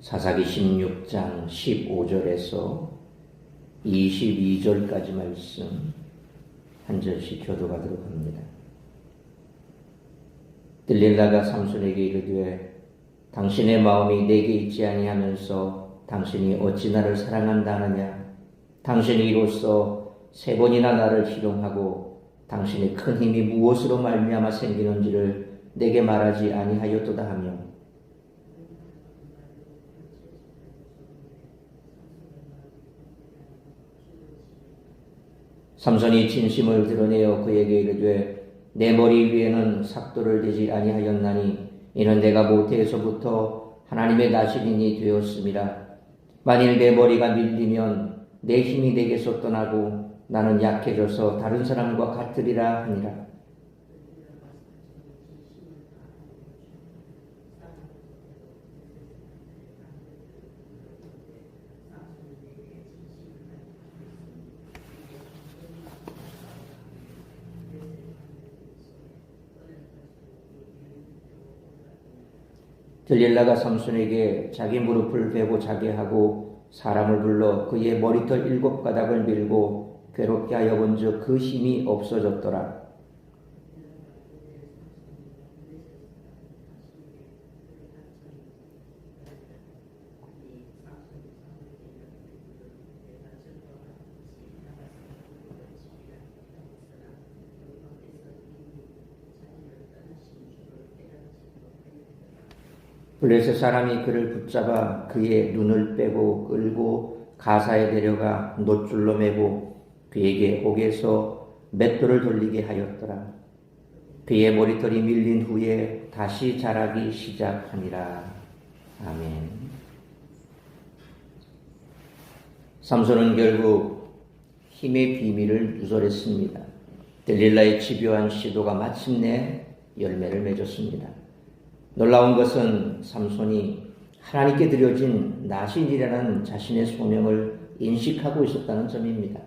사사기 16장 15절에서 22절까지 말씀 한 절씩 교도하도록 합니다. 들릴라가 삼손에게 이르되 당신의 마음이 내게 있지 아니하면서 당신이 어찌 나를 사랑한다 하느냐? 당신이 이로써 3번이나 나를 희롱하고 당신의 큰 힘이 무엇으로 말미암아 생기는지를 내게 말하지 아니하였도다 하며 삼손이 진심을 드러내어 그에게 이르되 내 머리 위에는 삭도를 대지 아니하였나니 이는 내가 모태에서부터 하나님의 나시린이 되었음이라. 만일 내 머리가 밀리면 내 힘이 내게서 떠나고 나는 약해져서 다른 사람과 같으리라 하니라. 들릴라가 삼손에게 자기 무릎을 베고 자게 하고 사람을 불러 그의 머리털 7가닥을 밀고 괴롭게 하여 본즉 그 힘이 없어졌더라. 블레셋 사람이 그를 붙잡아 그의 눈을 빼고 끌고 가사에 데려가 놋줄로 매고 그에게 옥에서 맷돌을 돌리게 하였더라. 그의 머리털이 밀린 후에 다시 자라기 시작하니라. 아멘. 삼손은 결국 힘의 비밀을 누설했습니다. 들릴라의 집요한 시도가 마침내 열매를 맺었습니다. 놀라운 것은 삼손이 하나님께 드려진 나신이라는 자신의 소명을 인식하고 있었다는 점입니다.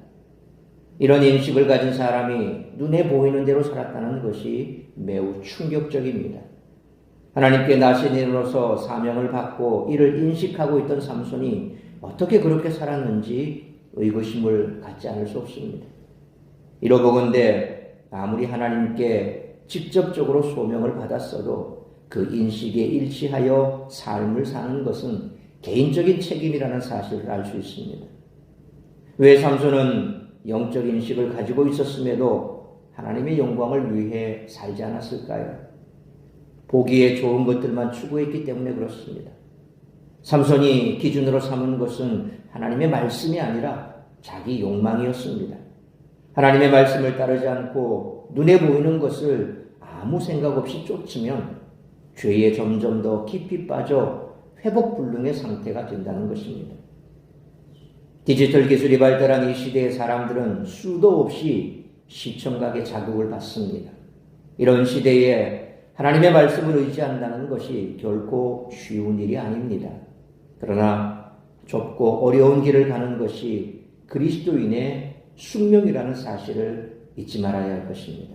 이런 인식을 가진 사람이 눈에 보이는 대로 살았다는 것이 매우 충격적입니다. 하나님께 나신인으로서 사명을 받고 이를 인식하고 있던 삼손이 어떻게 그렇게 살았는지 의구심을 갖지 않을 수 없습니다. 이러보건대 아무리 하나님께 직접적으로 소명을 받았어도 그 인식에 일치하여 삶을 사는 것은 개인적인 책임이라는 사실을 알 수 있습니다. 왜 삼손은 영적 인식을 가지고 있었음에도 하나님의 영광을 위해 살지 않았을까요? 보기에 좋은 것들만 추구했기 때문에 그렇습니다. 삼손이 기준으로 삼은 것은 하나님의 말씀이 아니라 자기 욕망이었습니다. 하나님의 말씀을 따르지 않고 눈에 보이는 것을 아무 생각 없이 쫓으면 죄에 점점 더 깊이 빠져 회복불능의 상태가 된다는 것입니다. 디지털 기술이 발달한 이 시대의 사람들은 수도 없이 시청각의 자극을 받습니다. 이런 시대에 하나님의 말씀을 의지한다는 것이 결코 쉬운 일이 아닙니다. 그러나 좁고 어려운 길을 가는 것이 그리스도인의 숙명이라는 사실을 잊지 말아야 할 것입니다.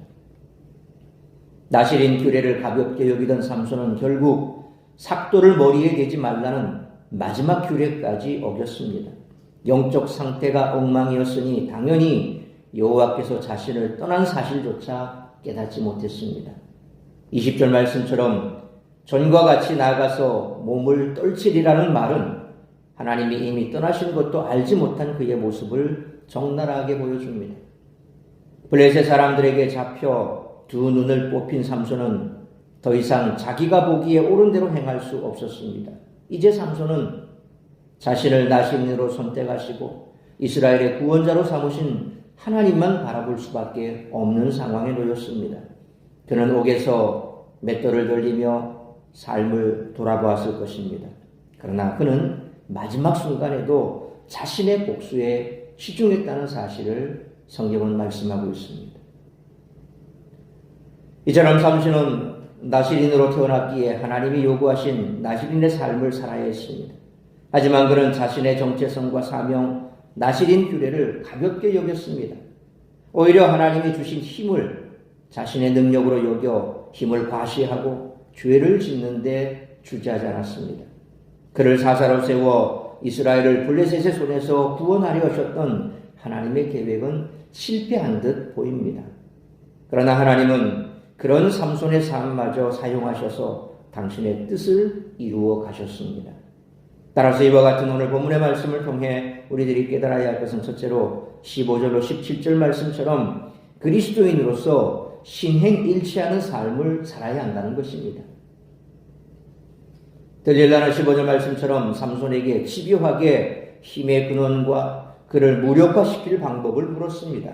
나실인 규례를 가볍게 여기던 삼손은 결국 삭도를 머리에 대지 말라는 마지막 규례까지 어겼습니다. 영적 상태가 엉망이었으니 당연히 여호와께서 자신을 떠난 사실조차 깨닫지 못했습니다. 20절 말씀처럼 전과 같이 나아가서 몸을 떨치리라는 말은 하나님이 이미 떠나신 것도 알지 못한 그의 모습을 적나라하게 보여줍니다. 블레셋 사람들에게 잡혀 두 눈을 뽑힌 삼손은 더 이상 자기가 보기에 옳은 대로 행할 수 없었습니다. 이제 삼손은 자신을 나신으로 선택하시고 이스라엘의 구원자로 삼으신 하나님만 바라볼 수밖에 없는 상황에 놓였습니다. 그는 옥에서 맷돌을 돌리며 삶을 돌아보았을 것입니다. 그러나 그는 마지막 순간에도 자신의 복수에 치중했다는 사실을 성경은 말씀하고 있습니다. 이처럼 삼손은 나실인으로 태어났기에 하나님이 요구하신 나실인의 삶을 살아야 했습니다. 하지만 그는 자신의 정체성과 사명, 나실인 규례를 가볍게 여겼습니다. 오히려 하나님이 주신 힘을 자신의 능력으로 여겨 힘을 과시하고 죄를 짓는 데 주저하지 않았습니다. 그를 사사로 세워 이스라엘을 블레셋의 손에서 구원하려 하셨던 하나님의 계획은 실패한 듯 보입니다. 그러나 하나님은 그런 삼손의 삶마저 사용하셔서 당신의 뜻을 이루어 가셨습니다. 따라서 이와 같은 오늘 본문의 말씀을 통해 우리들이 깨달아야 할 것은 첫째로 15절로 17절 말씀처럼 그리스도인으로서 신행일치하는 삶을 살아야 한다는 것입니다. 들릴라는 15절 말씀처럼 삼손에게 집요하게 힘의 근원과 그를 무력화시킬 방법을 물었습니다.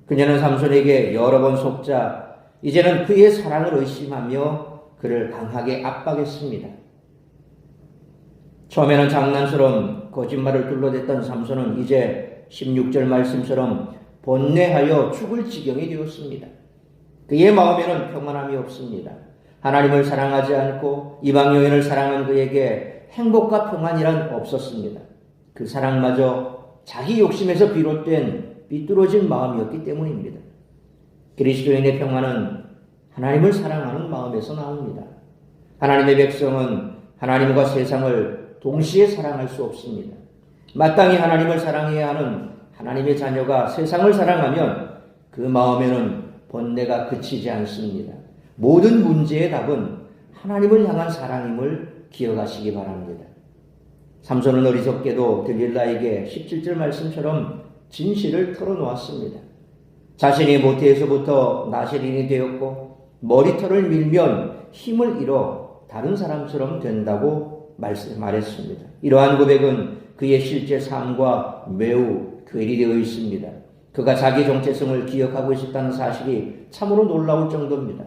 그녀는 삼손에게 여러 번 속자 이제는 그의 사랑을 의심하며 그를 강하게 압박했습니다. 처음에는 장난스러운 거짓말을 둘러댔던 삼손은 이제 16절 말씀처럼 번뇌하여 죽을 지경이 되었습니다. 그의 마음에는 평안함이 없습니다. 하나님을 사랑하지 않고 이방 여인을 사랑한 그에게 행복과 평안이란 없었습니다. 그 사랑마저 자기 욕심에서 비롯된 비뚤어진 마음이었기 때문입니다. 그리스도인의 평안은 하나님을 사랑하는 마음에서 나옵니다. 하나님의 백성은 하나님과 세상을 동시에 사랑할 수 없습니다. 마땅히 하나님을 사랑해야 하는 하나님의 자녀가 세상을 사랑하면 그 마음에는 번뇌가 그치지 않습니다. 모든 문제의 답은 하나님을 향한 사랑임을 기억하시기 바랍니다. 삼손은 어리석게도 들릴라에게 17절 말씀처럼 진실을 털어놓았습니다. 자신이 모태에서부터 나실인이 되었고 머리털을 밀면 힘을 잃어 다른 사람처럼 된다고 말했습니다. 이러한 고백은 그의 실제 삶과 매우 괴리되어 있습니다. 그가 자기 정체성을 기억하고 있었다는 사실이 참으로 놀라울 정도입니다.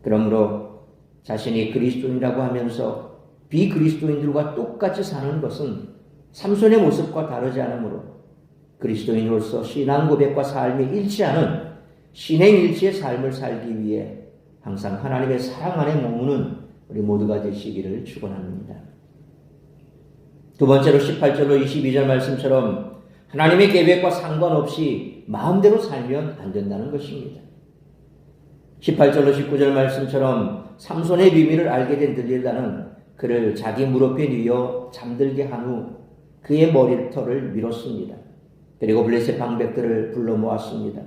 그러므로 자신이 그리스도인이라고 하면서 비그리스도인들과 똑같이 사는 것은 삼손의 모습과 다르지 않으므로 그리스도인으로서 신앙 고백과 삶이 일치하는 신행일치의 삶을 살기 위해 항상 하나님의 사랑 안에 머무는 우리 모두가 되시기를 축원합니다. 두 번째로 18절로 22절 말씀처럼 하나님의 계획과 상관없이 마음대로 살면 안 된다는 것입니다. 18절로 19절 말씀처럼 삼손의 비밀을 알게 된 들릴라는 그를 자기 무릎에 뉘어 잠들게 한 후 그의 머리털을 밀었습니다. 그리고 블레셋 방백들을 불러 모았습니다.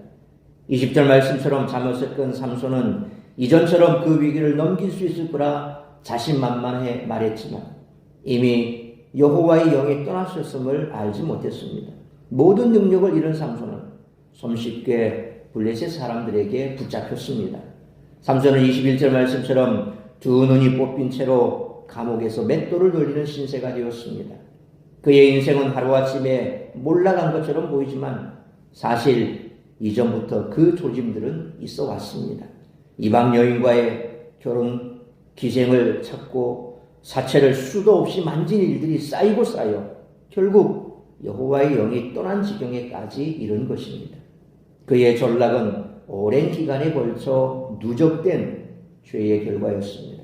20절 말씀처럼 잠옷을 끈 삼손은 이전처럼 그 위기를 넘길 수 있을 거라 자신만만해 말했지만 이미 여호와의 영이 떠나셨음을 알지 못했습니다. 모든 능력을 잃은 삼손은 손쉽게 블레셋 사람들에게 붙잡혔습니다. 삼손은 21절 말씀처럼 두 눈이 뽑힌 채로 감옥에서 맷돌을 돌리는 신세가 되었습니다. 그의 인생은 하루아침에 몰락한 것처럼 보이지만 사실 이전부터 그 조짐들은 있어 왔습니다. 이방 여인과의 결혼 기생을 찾고 사체를 수도 없이 만진 일들이 쌓이고 쌓여 결국 여호와의 영이 떠난 지경에까지 이른 것입니다. 그의 전락은 오랜 기간에 걸쳐 누적된 죄의 결과였습니다.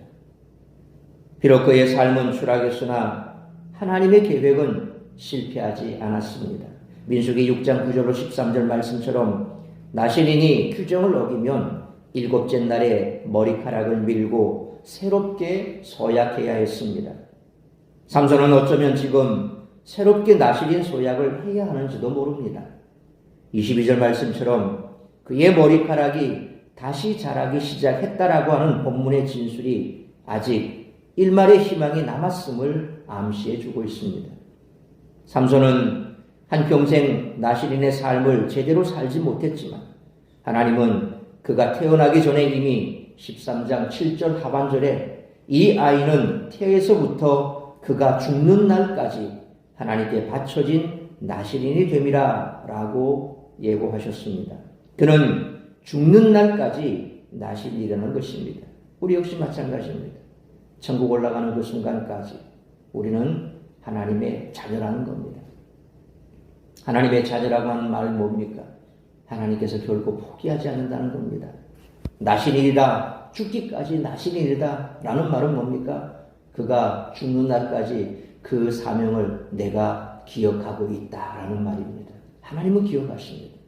비록 그의 삶은 추락했으나 하나님의 계획은 실패하지 않았습니다. 민수기 6장 9절로 13절 말씀처럼 나실인이 규정을 어기면 일곱째 날에 머리카락을 밀고 새롭게 서약해야 했습니다. 삼손은 어쩌면 지금 새롭게 나실인 서약을 해야 하는지도 모릅니다. 22절 말씀처럼 그의 머리카락이 다시 자라기 시작했다라고 하는 본문의 진술이 아직 일말의 희망이 남았음을 암시해 주고 있습니다. 삼손은 한평생 나실인의 삶을 제대로 살지 못했지만 하나님은 그가 태어나기 전에 이미 13장 7절 하반절에 이 아이는 태에서부터 그가 죽는 날까지 하나님께 바쳐진 나실인이 됨이라 라고 예고하셨습니다. 그는 죽는 날까지 나실이라는 것입니다. 우리 역시 마찬가지입니다. 천국 올라가는 그 순간까지 우리는 하나님의 자녀라는 겁니다. 하나님의 자녀라고 하는 말은 뭡니까? 하나님께서 결코 포기하지 않는다는 겁니다. 나실이다, 죽기까지 나실이다 라는 말은 뭡니까? 그가 죽는 날까지 그 사명을 내가 기억하고 있다라는 말입니다. 하나님은 기억하십니다.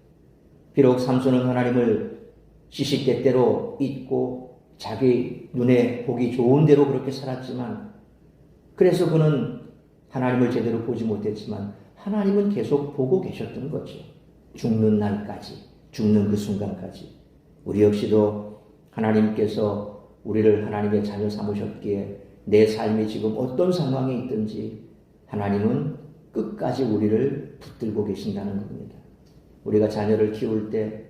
비록 삼손은 하나님을 시시때때로 잊고 자기 눈에 보기 좋은 대로 그렇게 살았지만 그래서 그는 하나님을 제대로 보지 못했지만 하나님은 계속 보고 계셨던 거죠. 죽는 날까지, 죽는 그 순간까지. 우리 역시도 하나님께서 우리를 하나님의 자녀 삼으셨기에 내 삶이 지금 어떤 상황에 있든지 하나님은 끝까지 우리를 붙들고 계신다는 겁니다. 우리가 자녀를 키울 때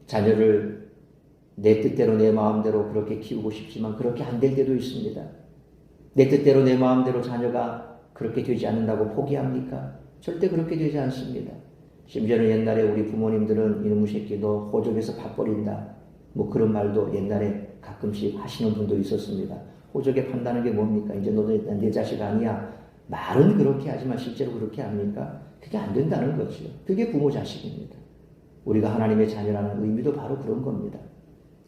자녀를 내 뜻대로 내 마음대로 그렇게 키우고 싶지만 그렇게 안 될 때도 있습니다. 내 뜻대로 내 마음대로 자녀가 그렇게 되지 않는다고 포기합니까? 절대 그렇게 되지 않습니다. 심지어는 옛날에 우리 부모님들은 이놈의 새끼 너 호적에서 밥버린다. 뭐 그런 말도 옛날에 가끔씩 하시는 분도 있었습니다. 호적에 판다는 게 뭡니까? 이제 너는 내 자식 아니야. 말은 그렇게 하지만 실제로 그렇게 합니까? 그게 안 된다는 거죠. 그게 부모 자식입니다. 우리가 하나님의 자녀라는 의미도 바로 그런 겁니다.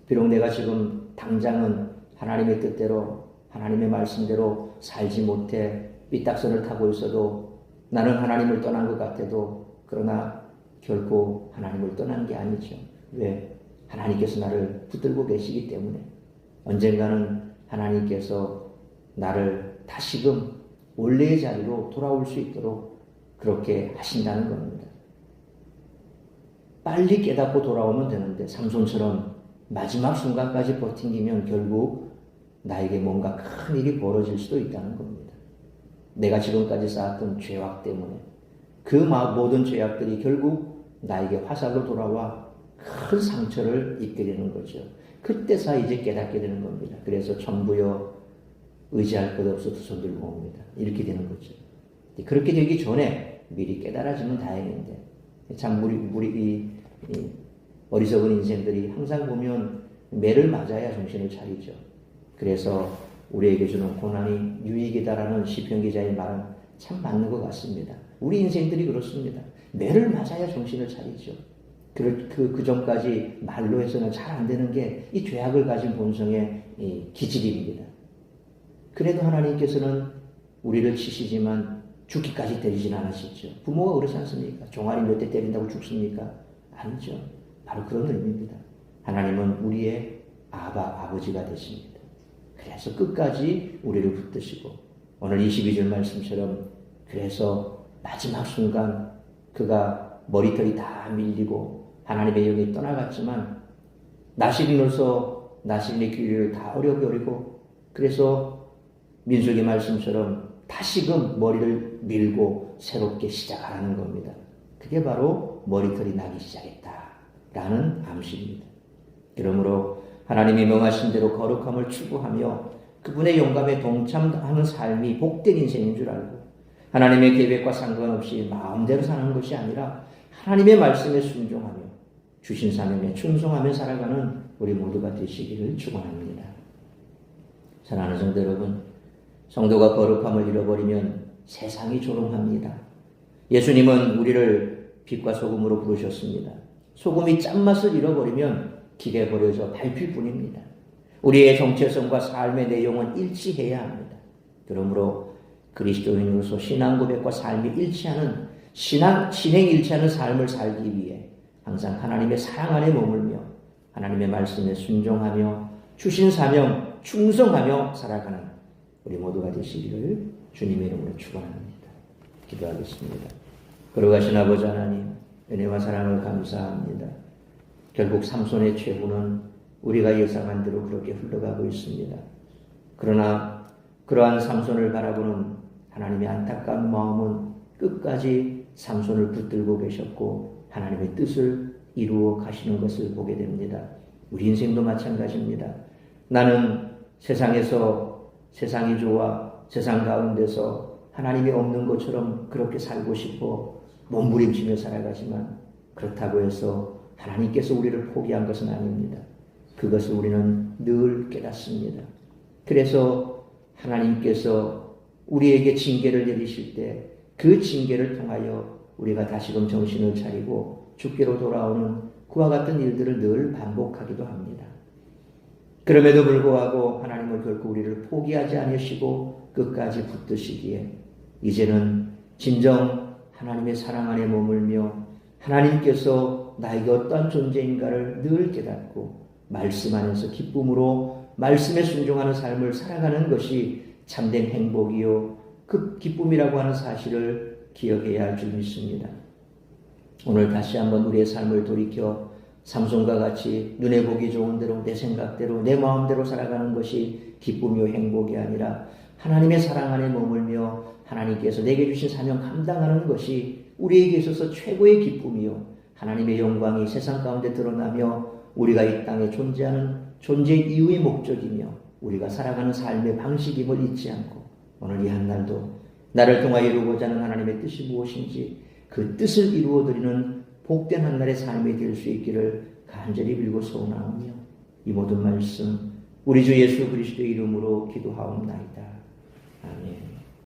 비록 내가 지금 당장은 하나님의 뜻대로 하나님의 말씀대로 살지 못해 삐딱선을 타고 있어도 나는 하나님을 떠난 것 같아도 그러나 결코 하나님을 떠난 게 아니죠. 왜? 하나님께서 나를 붙들고 계시기 때문에 언젠가는 하나님께서 나를 다시금 원래의 자리로 돌아올 수 있도록 그렇게 하신다는 겁니다. 빨리 깨닫고 돌아오면 되는데 삼손처럼 마지막 순간까지 버티면 결국 나에게 뭔가 큰 일이 벌어질 수도 있다는 겁니다. 내가 지금까지 쌓았던 죄악 때문에 그 모든 죄악들이 결국 나에게 화살로 돌아와 큰 상처를 입게 되는 거죠. 그때서 이제 깨닫게 되는 겁니다. 그래서 전부여 의지할 것 없어 두 손 들고 옵니다. 이렇게 되는 거죠. 그렇게 되기 전에 미리 깨달아지면 다행인데 참 우리 이 어리석은 인생들이 항상 보면 매를 맞아야 정신을 차리죠. 그래서 우리에게 주는 고난이 유익이다라는 시편 기자의 말은 참 맞는 것 같습니다. 우리 인생들이 그렇습니다. 매를 맞아야 정신을 차리죠. 그 전까지 말로 해서는 잘 안 되는 게 이 죄악을 가진 본성의 기질입니다. 그래도 하나님께서는 우리를 치시지만 죽기까지 때리진 않으시죠. 부모가 그렇지 않습니까? 종아리 몇 대 때린다고 죽습니까? 아니죠. 바로 그런 의미입니다. 하나님은 우리의 아버지가 되십니다. 그래서 끝까지 우리를 붙드시고 오늘 22절 말씀처럼 그래서 마지막 순간 그가 머리털이 다 밀리고 하나님의 영이 떠나갔지만 나시린으로서 나시린의 귀를 다 어려버리고 그래서 민수기 말씀처럼 다시금 머리를 밀고 새롭게 시작하는 겁니다. 그게 바로 머리털이 나기 시작했다라는 암시입니다. 그러므로 하나님이 명하신 대로 거룩함을 추구하며 그분의 영감에 동참하는 삶이 복된 인생인 줄 알고 하나님의 계획과 상관없이 마음대로 사는 것이 아니라 하나님의 말씀에 순종하며 주신 사명에 충성하며 살아가는 우리 모두가 되시기를 축원합니다. 사랑하는 성도 여러분, 성도가 거룩함을 잃어버리면 세상이 조롱합니다. 예수님은 우리를 빛과 소금으로 부르셨습니다. 소금이 짠맛을 잃어버리면 길에 버려져 밟힐 뿐입니다. 우리의 정체성과 삶의 내용은 일치해야 합니다. 그러므로 그리스도인으로서 신앙 고백과 삶이 일치하는 신행 일치하는 삶을 살기 위해 항상 하나님의 사랑 안에 머물며 하나님의 말씀에 순종하며 주신 사명 충성하며 살아가는 우리 모두가 되시기를 주님의 이름으로 축원합니다. 기도하겠습니다. 거룩하신 아버지 하나님, 은혜와 사랑을 감사합니다. 결국 삼손의 최후는 우리가 예상한 대로 그렇게 흘러가고 있습니다. 그러나 그러한 삼손을 바라보는 하나님의 안타까운 마음은 끝까지 삼손을 붙들고 계셨고 하나님의 뜻을 이루어 가시는 것을 보게 됩니다. 우리 인생도 마찬가지입니다. 나는 세상에서 세상이 좋아 세상 가운데서 하나님이 없는 것처럼 그렇게 살고 싶어 몸부림치며 살아가지만 그렇다고 해서 하나님께서 우리를 포기한 것은 아닙니다. 그것을 우리는 늘 깨닫습니다. 그래서 하나님께서 우리에게 징계를 내리실 때 그 징계를 통하여 우리가 다시금 정신을 차리고 주께로 돌아오는 그와 같은 일들을 늘 반복하기도 합니다. 그럼에도 불구하고 하나님은 결코 우리를 포기하지 않으시고 끝까지 붙드시기에 이제는 진정 하나님의 사랑 안에 머물며 하나님께서 나에게 어떠한 존재인가를 늘 깨닫고 말씀 안에서 기쁨으로 말씀에 순종하는 삶을 살아가는 것이 참된 행복이요 그 기쁨이라고 하는 사실을 기억해야 할 줄 믿습니다. 오늘 다시 한번 우리의 삶을 돌이켜 삼손과 같이 눈에 보기 좋은 대로 내 생각대로 내 마음대로 살아가는 것이 기쁨이요 행복이 아니라 하나님의 사랑 안에 머물며 하나님께서 내게 주신 사명 감당하는 것이 우리에게 있어서 최고의 기쁨이요 하나님의 영광이 세상 가운데 드러나며 우리가 이 땅에 존재하는 존재 이유의 목적이며 우리가 살아가는 삶의 방식임을 잊지 않고 오늘 이 한날도 나를 통하여 이루고자 하는 하나님의 뜻이 무엇인지 그 뜻을 이루어드리는 복된 한날의 삶이 될 수 있기를 간절히 빌고 소원하오며 이 모든 말씀 우리 주 예수 그리스도의 이름으로 기도하옵나이다. 아멘.